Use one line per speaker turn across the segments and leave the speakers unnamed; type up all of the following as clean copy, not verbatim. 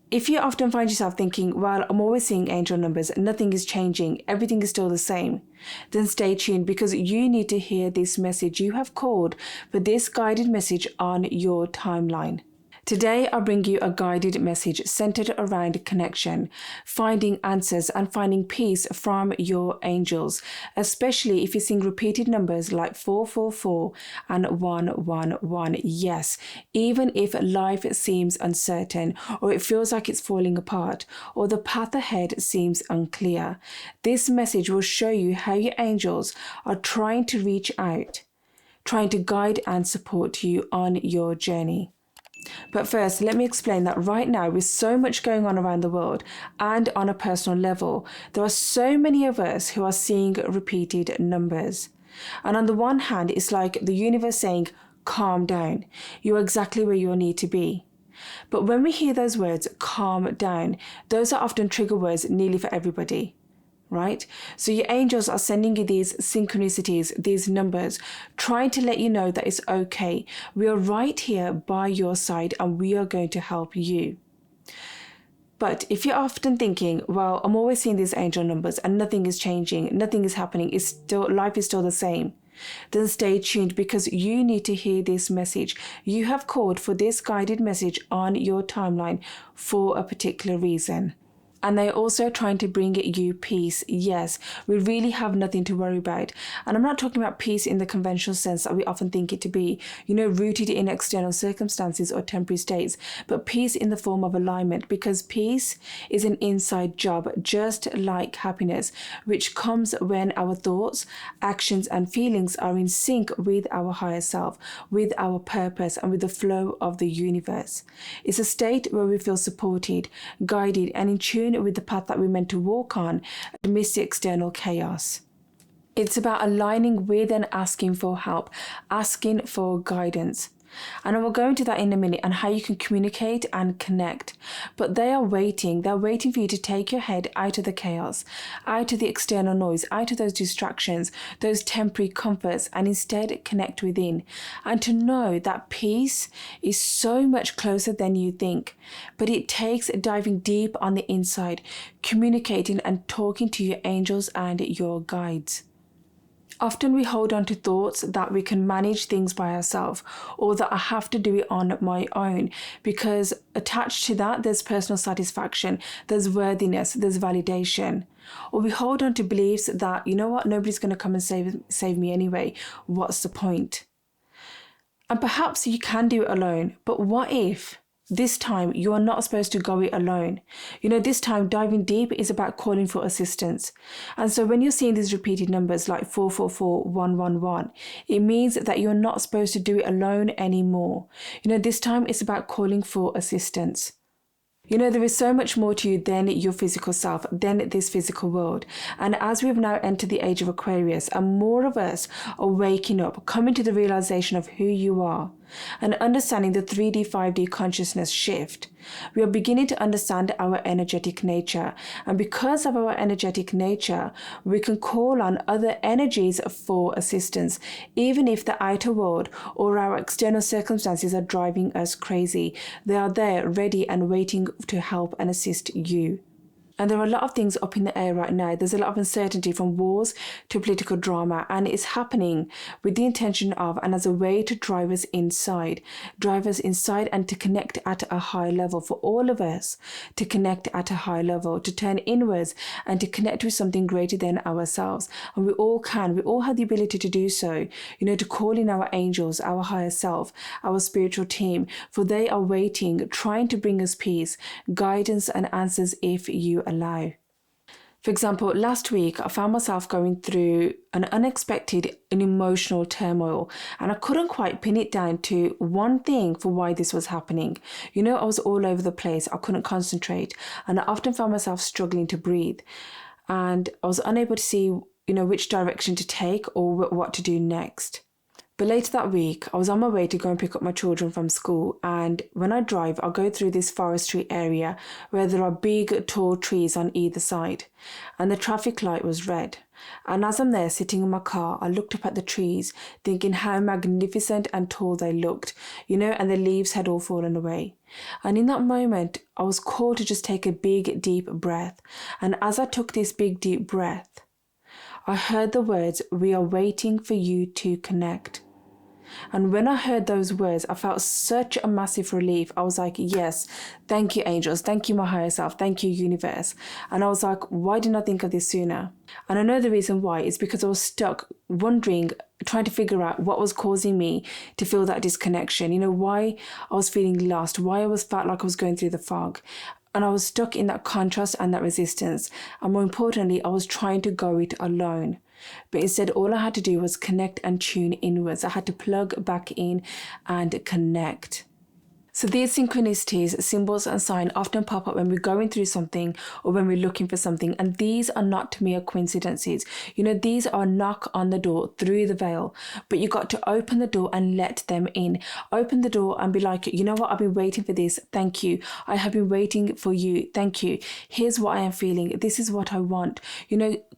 If you often find yourself thinking, well, I'm always seeing angel numbers, nothing is changing, everything is still the same, then stay tuned, because you need to hear this message. You have called for this guided message on your timeline. Today, I'll bring you a guided message centered around connection, finding answers and finding peace from your angels, especially if you're seeing repeated numbers like 444 and 111. Yes, even if life seems uncertain, or it feels like it's falling apart, or the path ahead seems unclear, this message will show you how your angels are trying to reach out, trying to guide and support you on your journey. But first, let me explain that right now, with so much going on around the world and on a personal level, there are so many of us who are seeing repeated numbers. And on the one hand, it's like the universe saying, calm down. You're exactly where you need to be. But when we hear those words, calm down, those are often trigger words nearly for everybody. Right? So your angels are sending you these synchronicities, these numbers, trying to let you know that it's okay. We are right here by your side and we are going to help you. But if you're often thinking, well, I'm always seeing these angel numbers and nothing is changing, nothing is happening, life is still the same, then stay tuned, because you need to hear this message. You have called for this guided message on your timeline for a particular reason. And they're also trying to bring you peace. Yes, we really have nothing to worry about. And I'm not talking about peace in the conventional sense that we often think it to be, rooted in external circumstances or temporary states, but peace in the form of alignment, because peace is an inside job, just like happiness, which comes when our thoughts, actions, and feelings are in sync with our higher self, with our purpose, and with the flow of the universe. It's a state where we feel supported, guided, and in tune with the path that we're meant to walk on amidst the external chaos. It's about aligning with and asking for help, asking for guidance. And I will go into that in a minute, and how you can communicate and connect. But they are waiting. They're waiting for you to take your head out of the chaos, out of the external noise, out of those distractions, those temporary comforts, and instead connect within. And to know that peace is so much closer than you think. But it takes diving deep on the inside, communicating and talking to your angels and your guides. Often we hold on to thoughts that we can manage things by ourselves, or that I have to do it on my own, because attached to that there's personal satisfaction, there's worthiness, there's validation. Or we hold on to beliefs that, nobody's going to come and save me anyway. What's the point? And perhaps you can do it alone, but what if this time you are not supposed to go it alone? This time diving deep is about calling for assistance. And so when you're seeing these repeated numbers like 444, 111, it means that you're not supposed to do it alone anymore. This time it's about calling for assistance. There is so much more to you than your physical self, than this physical world. And as we've now entered the age of Aquarius, and more of us are waking up, coming to the realization of who you are, and understanding the 3D, 5D consciousness shift, we are beginning to understand our energetic nature. And because of our energetic nature, we can call on other energies for assistance, even if the outer world or our external circumstances are driving us crazy. They are there, ready and waiting to help and assist you. And there are a lot of things up in the air right now. There's a lot of uncertainty, from wars to political drama, and it's happening with the intention of, and as a way to drive us inside and to connect at a high level, for all of us to connect at a high level, to turn inwards and to connect with something greater than ourselves. And we all have the ability to do so, to call in our angels, our higher self, our spiritual team, for they are waiting, trying to bring us peace, guidance and answers if you allow. For example, last week I found myself going through an unexpected and emotional turmoil, and I couldn't quite pin it down to one thing for why this was happening. I was all over the place. I couldn't concentrate, and I often found myself struggling to breathe, and I was unable to see which direction to take or what to do next. But later that week, I was on my way to go and pick up my children from school, and when I drive, I'll go through this forestry area where there are big, tall trees on either side, and the traffic light was red. And as I'm there sitting in my car, I looked up at the trees, thinking how magnificent and tall they looked, and the leaves had all fallen away. And in that moment, I was called to just take a big, deep breath. And as I took this big, deep breath, I heard the words, "We are waiting for you to connect." And when I heard those words, I felt such a massive relief. I was like, yes, thank you, angels. Thank you, my higher self. Thank you, universe. And I was like, why didn't I think of this sooner? And I know the reason why is because I was stuck wondering, trying to figure out what was causing me to feel that disconnection. Why I was feeling lost, why I felt like I was going through the fog. And I was stuck in that contrast and that resistance. And more importantly, I was trying to go it alone. But instead, all I had to do was connect and tune inwards. I had to plug back in and connect. So these synchronicities, symbols and signs often pop up when we're going through something or when we're looking for something. And these are not mere coincidences. These are a knock on the door through the veil. But you got to open the door and let them in. Open the door and be like, you know what? I've been waiting for this. Thank you. I have been waiting for you. Thank you. Here's what I am feeling. This is what I want.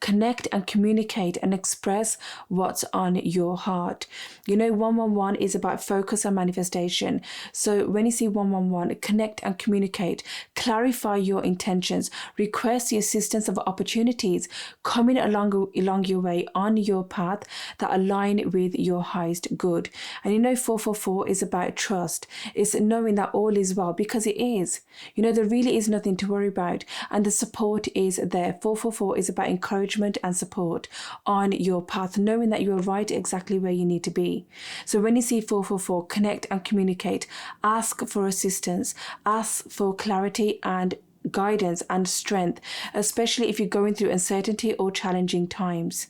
Connect and communicate and express what's on your heart. 111 is about focus and manifestation. So when you see 111, connect and communicate, clarify your intentions, request the assistance of opportunities coming along your way on your path that align with your highest good. And 444 is about trust. It's knowing that all is well, because it is. There really is nothing to worry about, and the support is there. 444 is about encouragement and support on your path, knowing that you are right exactly where you need to be. So when you see 444, connect and communicate, ask for assistance, ask for clarity and guidance and strength, especially if you're going through uncertainty or challenging times.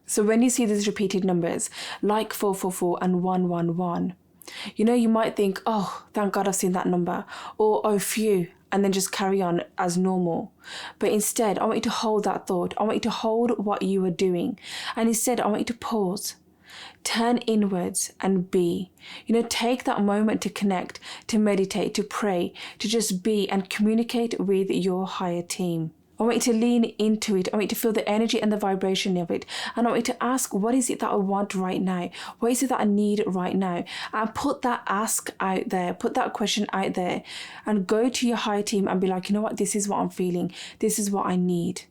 So when you see these repeated numbers like 444 and 111, you might think, oh, thank God I've seen that number, or oh, phew, and then just carry on as normal. But instead, I want you to hold that thought. I want you to hold what you are doing. And instead, I want you to pause. Turn inwards and be. Take that moment to connect, to meditate, to pray, to just be and communicate with your higher team. I want you to lean into it. I want you to feel the energy and the vibration of it. And I want you to ask, what is it that I want right now? What is it that I need right now? And put that ask out there. Put that question out there. And go to your higher team and be like, you know what? This is what I'm feeling. This is what I need.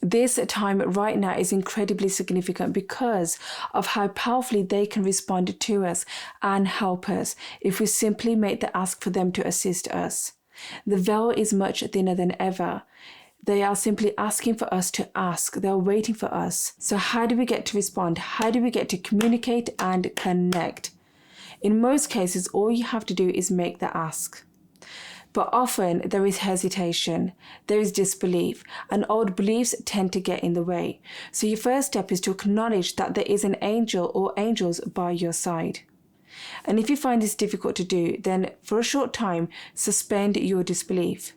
This time right now is incredibly significant because of how powerfully they can respond to us and help us if we simply make the ask for them to assist us. The veil is much thinner than ever. They are simply asking for us to ask. They are waiting for us. So how do we get to respond? How do we get to communicate and connect? In most cases, all you have to do is make the ask. But often there is hesitation, there is disbelief, and old beliefs tend to get in the way. So your first step is to acknowledge that there is an angel or angels by your side. And if you find this difficult to do, then for a short time, suspend your disbelief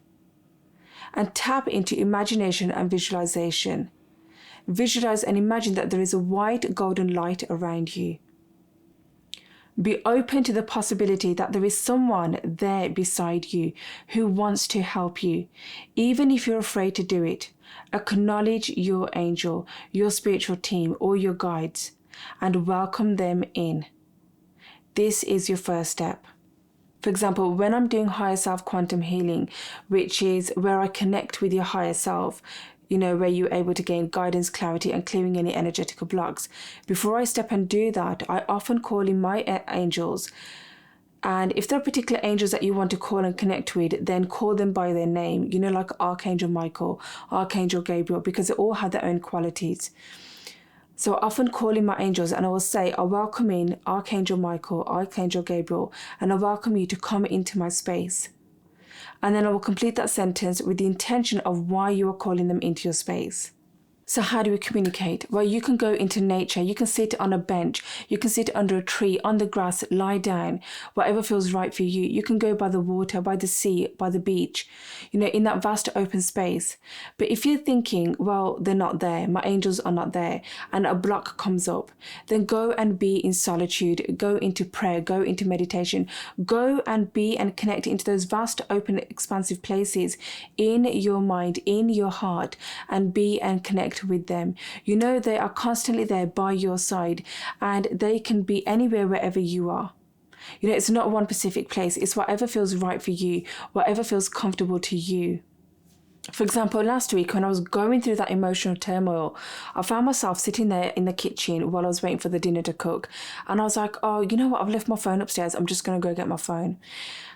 and tap into imagination and visualization. Visualize and imagine that there is a white golden light around you. Be open to the possibility that there is someone there beside you who wants to help you. Even if you're afraid to do it, acknowledge your angel, your spiritual team, or your guides, and welcome them in. This is your first step. For example, when I'm doing higher self quantum healing, which is where I connect with your higher self, where you're able to gain guidance, clarity, and clearing any energetical blocks. Before I step and do that, I often call in my angels. And if there are particular angels that you want to call and connect with, then call them by their name, like Archangel Michael, Archangel Gabriel, because they all have their own qualities. So I often call in my angels and I will say, I welcome in Archangel Michael, Archangel Gabriel, and I welcome you to come into my space. And then I will complete that sentence with the intention of why you are calling them into your space. So how do we communicate? Well, you can go into nature. You can sit on a bench. You can sit under a tree, on the grass, lie down, whatever feels right for you. You can go by the water, by the sea, by the beach, in that vast open space. But if you're thinking, well, they're not there, my angels are not there, and a block comes up, then go and be in solitude, go into prayer, go into meditation, go and be and connect into those vast, open, expansive places in your mind, in your heart, and be and connect with them. They are constantly there by your side, and they can be anywhere, wherever you are. It's not one specific place. It's whatever feels right for you, whatever feels comfortable to you. For example, last week when I was going through that emotional turmoil, I found myself sitting there in the kitchen while I was waiting for the dinner to cook. And I was like, oh, you know what? I've left my phone upstairs. I'm just going to go get my phone.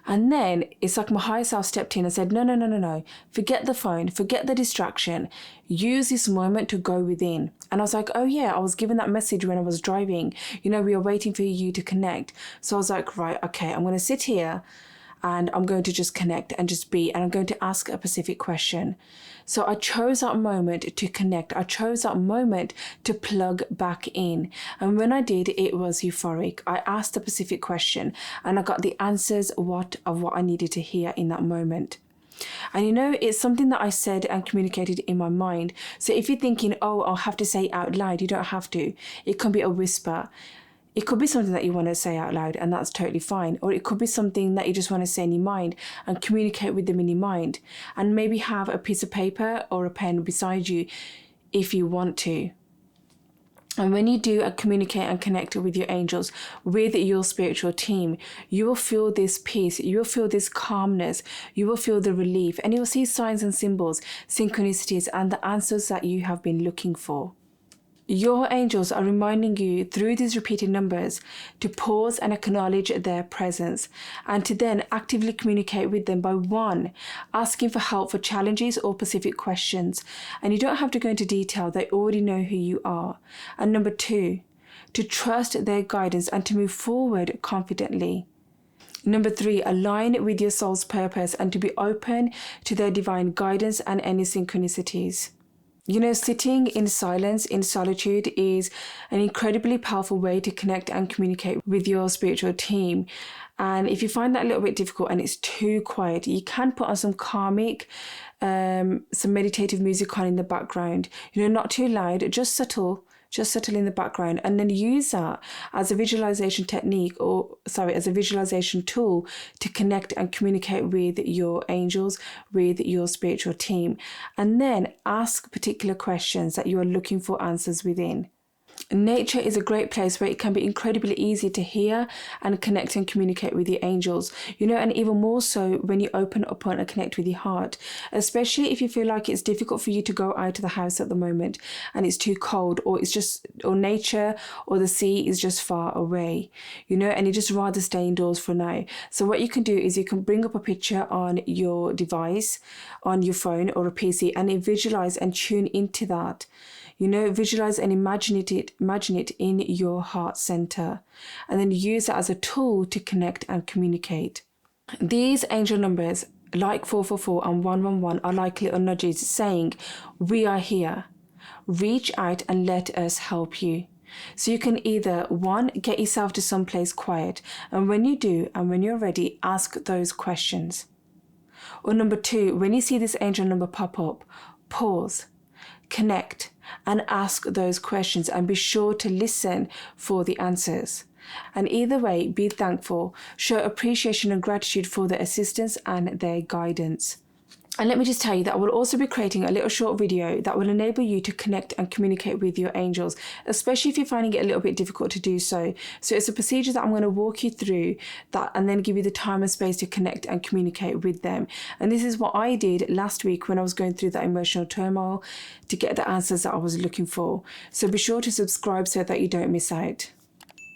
And then it's like my higher self stepped in and said, no. Forget the phone. Forget the distraction. Use this moment to go within. And I was like, oh yeah, I was given that message when I was driving. We are waiting for you to connect. So I was like, right, okay, I'm going to sit here and I'm going to just connect and just be, and I'm going to ask a specific question. So I chose that moment to connect. I chose that moment to plug back in. And when I did, it was euphoric. I asked a specific question and I got the answers of what I needed to hear in that moment. And it's something that I said and communicated in my mind. So if you're thinking, oh, I'll have to say it out loud, you don't have to. It can be a whisper. It could be something that you want to say out loud, and that's totally fine. Or it could be something that you just want to say in your mind and communicate with them in your mind. And maybe have a piece of paper or a pen beside you if you want to. And when you do communicate and connect with your angels, with your spiritual team, you will feel this peace, you will feel this calmness, you will feel the relief, and you will see signs and symbols, synchronicities, and the answers that you have been looking for. Your angels are reminding you through these repeated numbers to pause and acknowledge their presence, and to then actively communicate with them by 1, asking for help for challenges or specific questions. And you don't have to go into detail, they already know who you are. And number 2, to trust their guidance and to move forward confidently. Number 3, align with your soul's purpose and to be open to their divine guidance and any synchronicities. Sitting in silence, in solitude, is an incredibly powerful way to connect and communicate with your spiritual team. And if you find that a little bit difficult and it's too quiet, you can put on some calming, some meditative music on in the background. Not too loud, just subtle in the background, and then use that as a visualization technique, as a visualization tool to connect and communicate with your angels, with your spiritual team, and then ask particular questions that you are looking for answers within. Nature is a great place where it can be incredibly easy to hear and connect and communicate with your angels, and even more so when you open up and connect with your heart, especially if you feel like it's difficult for you to go out of the house at the moment and it's too cold, or nature or the sea is just far away, and you just rather stay indoors for now. So what you can do is you can bring up a picture on your device, on your phone or a PC, and visualize and tune into that. Visualize and imagine it in your heart center, and then use it as a tool to connect and communicate. These angel numbers, like 444 and 111, are like little nudges saying, we are here. Reach out and let us help you. So you can either 1, get yourself to someplace quiet, and when you do, and when you're ready, ask those questions. Or number 2, when you see this angel number pop up, pause, connect, and ask those questions, and be sure to listen for the answers. And either way, be thankful, show appreciation and gratitude for their assistance and their guidance. And let me just tell you that I will also be creating a little short video that will enable you to connect and communicate with your angels, especially if you're finding it a little bit difficult to do so. So it's a procedure that I'm going to walk you through that, and then give you the time and space to connect and communicate with them. And this is what I did last week when I was going through that emotional turmoil to get the answers that I was looking for. So be sure to subscribe so that you don't miss out.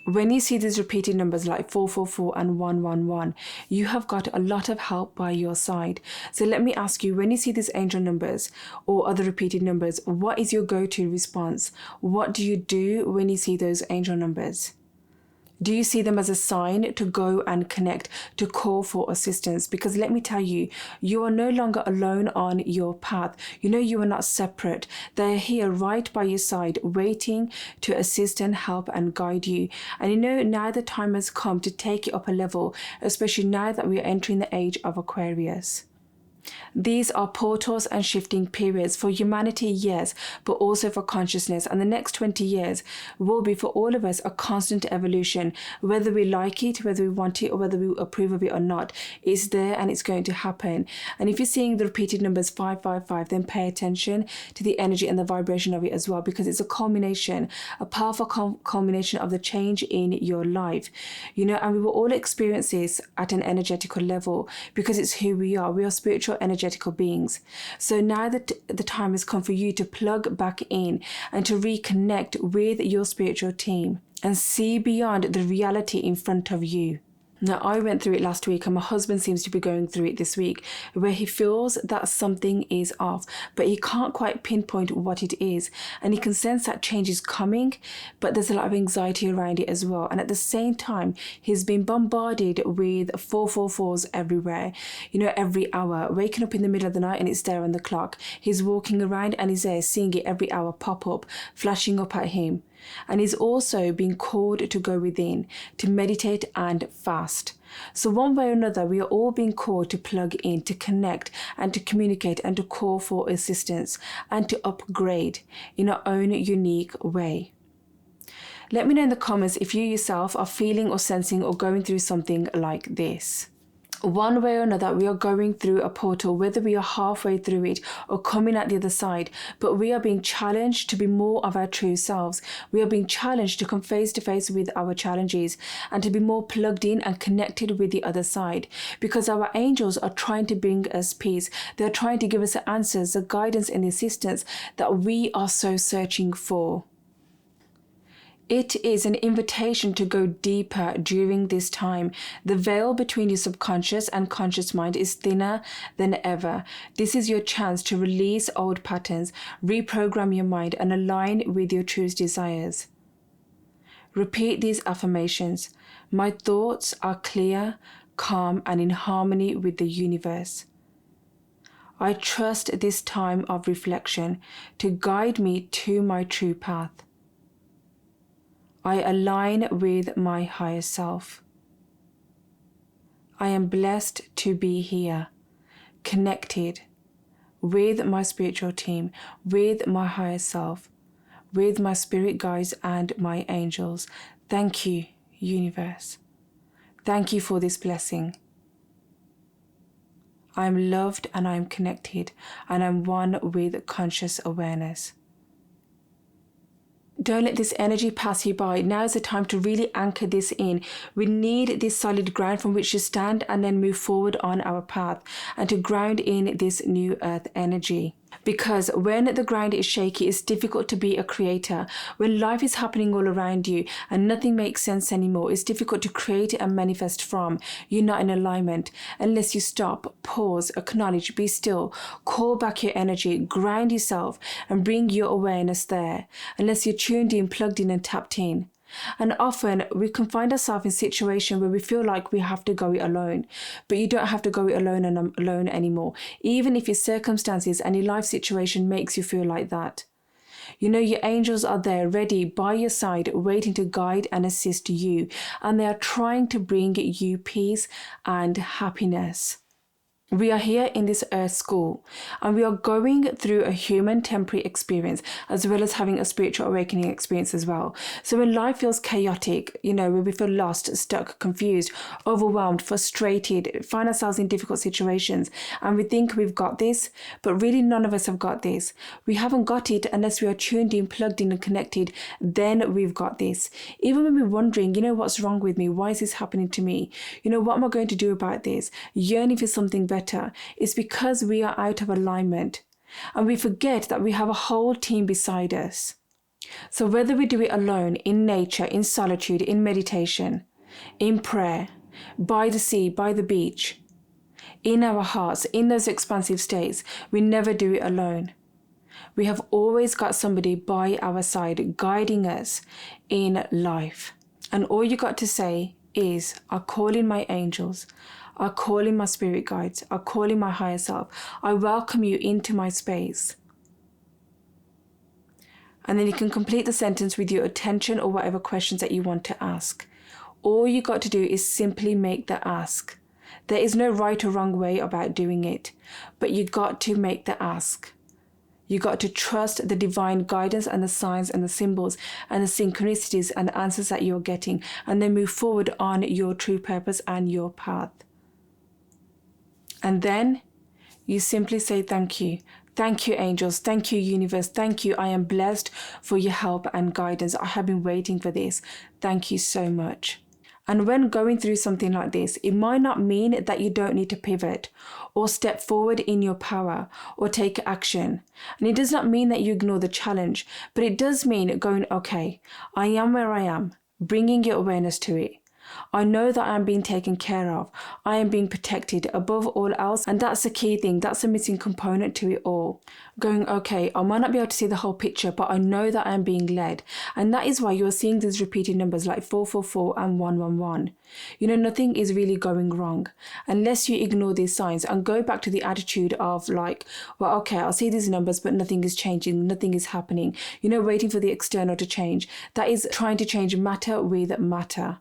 When you see these repeated numbers like 444 and 111, you have got a lot of help by your side. So let me ask you, when you see these angel numbers or other repeated numbers, what is your go-to response? What do you do when you see those angel numbers? Do you see them as a sign to go and connect, to call for assistance? Because let me tell you, you are no longer alone on your path. You know you are not separate. They are here right by your side, waiting to assist and help and guide you. And you know, now the time has come to take it up a level, especially now that we are entering the age of Aquarius. These are portals and shifting periods for humanity, yes, but also for consciousness. And the next 20 years will be for all of us a constant evolution, whether we like it, whether we want it, or whether we approve of it or not. It's there and it's going to happen. And if you're seeing the repeated numbers 555, then pay attention to the energy and the vibration of it as well, because it's a culmination, a powerful culmination of the change in your life. You know, and we will all experience this at an energetical level because it's who we are. We are spiritual energetical beings. So now that the time has come for you to plug back in and to reconnect with your spiritual team and see beyond the reality in front of you. Now, I went through it last week and my husband seems to be going through it this week, where he feels that something is off, but he can't quite pinpoint what it is. And he can sense that change is coming, but there's a lot of anxiety around it as well. And at the same time, he's been bombarded with 444s everywhere, you know, every hour, waking up in the middle of the night and it's there on the clock. He's walking around and he's there seeing it every hour pop up, flashing up at him. And he's also being called to go within, to meditate and fast. So one way or another, we are all being called to plug in, to connect and to communicate and to call for assistance and to upgrade in our own unique way. Let me know in the comments if you yourself are feeling or sensing or going through something like this. One way or another, we are going through a portal, whether we are halfway through it or coming out the other side, but we are being challenged to be more of our true selves. We are being challenged to come face to face with our challenges and to be more plugged in and connected with the other side, because our angels are trying to bring us peace. They're trying to give us the answers, the guidance and the assistance that we are so searching for. It is an invitation to go deeper during this time. The veil between your subconscious and conscious mind is thinner than ever. This is your chance to release old patterns, reprogram your mind, and align with your true desires. Repeat these affirmations. My thoughts are clear, calm, and in harmony with the universe. I trust this time of reflection to guide me to my true path. I align with my higher self. I am blessed to be here, connected with my spiritual team, with my higher self, with my spirit guides and my angels. Thank you, universe. Thank you for this blessing. I am loved and I am connected and I'm one with conscious awareness. Don't let this energy pass you by. Now is the time to really anchor this in. We need this solid ground from which to stand and then move forward on our path and to ground in this new earth energy. Because when the ground is shaky, it's difficult to be a creator. When life is happening all around you and nothing makes sense anymore, it's difficult to create and manifest from. You're not in alignment unless you stop, pause, acknowledge, be still, call back your energy, ground yourself and bring your awareness there. Unless you're tuned in, plugged in and tapped in. And often we can find ourselves in a situation where we feel like we have to go it alone. But you don't have to go it alone and alone anymore, even if your circumstances and your life situation makes you feel like that. You know, your angels are there ready by your side, waiting to guide and assist you. And they are trying to bring you peace and happiness. We are here in this earth school and we are going through a human temporary experience as well as having a spiritual awakening experience as well. So when life feels chaotic, you know, when we feel lost, stuck, confused, overwhelmed, frustrated, find ourselves in difficult situations and we think we've got this, but really none of us have got this. We haven't got it unless we are tuned in, plugged in and connected, then we've got this. Even when we're wondering, you know, what's wrong with me? Why is this happening to me? You know, what am I going to do about this? Yearning for something better. It's because we are out of alignment and we forget that we have a whole team beside us. So whether we do it alone, in nature, in solitude, in meditation, in prayer, by the sea, by the beach, in our hearts, in those expansive states, we never do it alone. We have always got somebody by our side guiding us in life. And all you got to say is, I call in my angels, I call in my spirit guides, I call in my higher self. I welcome you into my space. And then you can complete the sentence with your attention or whatever questions that you want to ask. All you got to do is simply make the ask. There is no right or wrong way about doing it, but you got to make the ask. You got to trust the divine guidance and the signs and the symbols and the synchronicities and the answers that you're getting, and then move forward on your true purpose and your path. And then you simply say thank you. Thank you, angels. Thank you, universe. Thank you. I am blessed for your help and guidance. I have been waiting for this. Thank you so much. And when going through something like this, it might not mean that you don't need to pivot or step forward in your power or take action. And it does not mean that you ignore the challenge, but it does mean going, okay, I am where I am, bringing your awareness to it. I know that I am being taken care of. I am being protected above all else. And that's the key thing. That's a missing component to it all. Going, okay, I might not be able to see the whole picture, but I know that I am being led. And that is why you're seeing these repeated numbers like 444 and 111. You know, nothing is really going wrong unless you ignore these signs and go back to the attitude of like, well, okay, I'll see these numbers, but nothing is changing. Nothing is happening. You know, waiting for the external to change. That is trying to change matter with matter.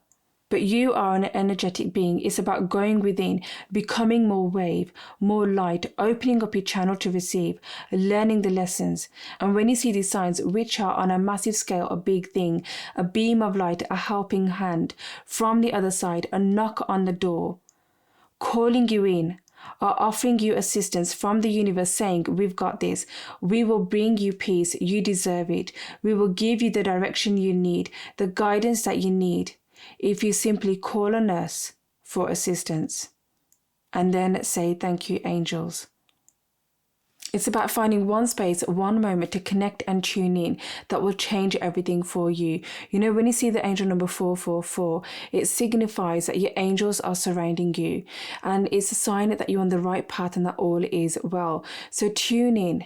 But you are an energetic being. It's about going within, becoming more wave, more light, opening up your channel to receive, learning the lessons. And when you see these signs, which are on a massive scale, a big thing, a beam of light, a helping hand from the other side, a knock on the door, calling you in, are offering you assistance from the universe saying, we've got this. We will bring you peace. You deserve it. We will give you the direction you need, the guidance that you need, if you simply call on us for assistance. And then say, thank you, angels. It's about finding one space, one moment to connect and tune in that will change everything for you. You know, when you see the angel number 444, it signifies that your angels are surrounding you. And it's a sign that you're on the right path and that all is well. So tune in.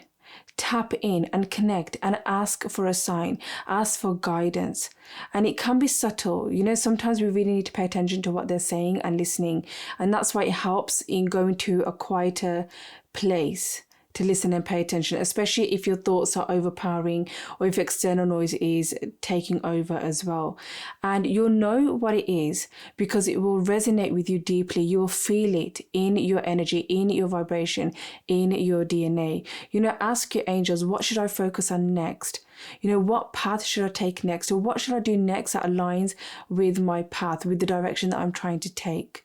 Tap in and connect and ask for a sign, ask for guidance. And it can be subtle. You know, sometimes we really need to pay attention to what they're saying and listening. And that's why it helps in going to a quieter place to listen and pay attention, especially if your thoughts are overpowering or if external noise is taking over as well. And you'll know what it is because it will resonate with you deeply. You'll feel it in your energy, in your vibration, in your DNA. You know, ask your angels, what should I focus on next? You know, what path should I take next? Or what should I do next that aligns with my path, with the direction that I'm trying to take?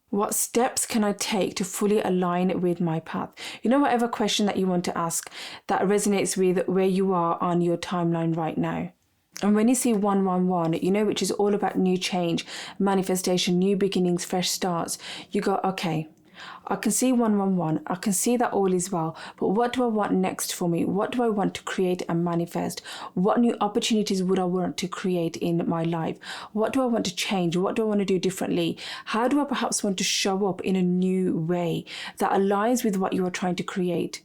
What steps can I take to fully align with my path? You know, whatever question that you want to ask that resonates with where you are on your timeline right now. And when you see 111, you know, which is all about new change, manifestation, new beginnings, fresh starts, you go, okay, I can see 111. I can see that all is well. But what do I want next for me? What do I want to create and manifest? What new opportunities would I want to create in my life? What do I want to change? What do I want to do differently? How do I perhaps want to show up in a new way that aligns with what you are trying to create?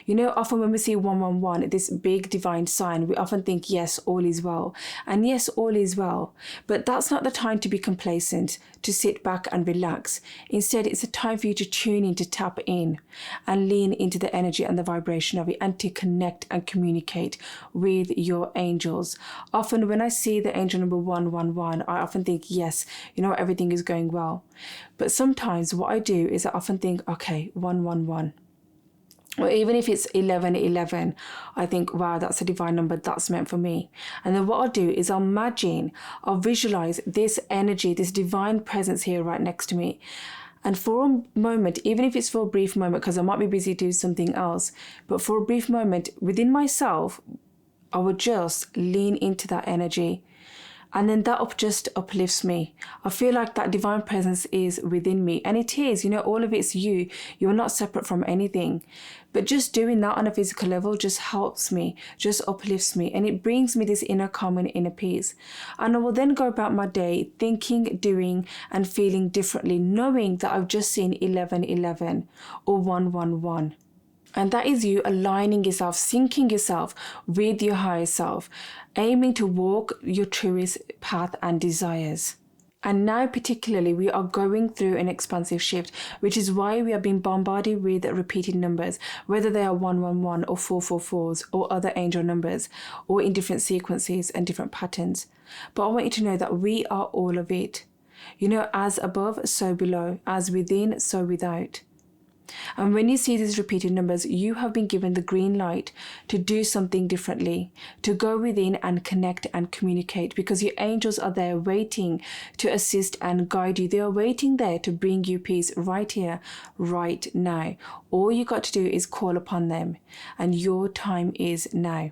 You know, often when we see 111, this big divine sign, we often think, yes, all is well. And yes, all is well. But that's not the time to be complacent, to sit back and relax. Instead, it's a time for you to tune in, to tap in and lean into the energy and the vibration of it and to connect and communicate with your angels. Often when I see the angel number 111, I often think, yes, you know, everything is going well. But sometimes what I do is I often think, okay, 111. Or even if it's 1111, I think, wow, that's a divine number, that's meant for me. And then what I'll do is I'll imagine, I'll visualize this energy, this divine presence here right next to me. And for a moment, even if it's for a brief moment, because I might be busy doing something else, but for a brief moment within myself, I would just lean into that energy. And then that just uplifts me. I feel like that divine presence is within me. And it is, you know, all of it's you. You're not separate from anything. But just doing that on a physical level just helps me, just uplifts me. And it brings me this inner calm and inner peace. And I will then go about my day thinking, doing, and feeling differently, knowing that I've just seen 1111 or 111. And that is you aligning yourself, syncing yourself with your higher self, aiming to walk your truest path and desires. And now particularly we are going through an expansive shift, which is why we are being bombarded with repeated numbers, whether they are 111 or 444s or other angel numbers, or in different sequences and different patterns. But I want you to know that we are all of it. You know, as above, so below, as within, so without. And when you see these repeated numbers, you have been given the green light to do something differently, to go within and connect and communicate, because your angels are there waiting to assist and guide you. They are waiting there to bring you peace right here, right now. All you got to do is call upon them, and your time is now.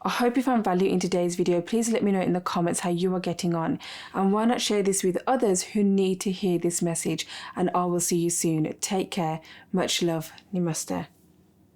I hope you found value in today's video. Please let me know in the comments how you are getting on. And why not share this with others who need to hear this message. And I will see you soon. Take care. Much love. Namaste.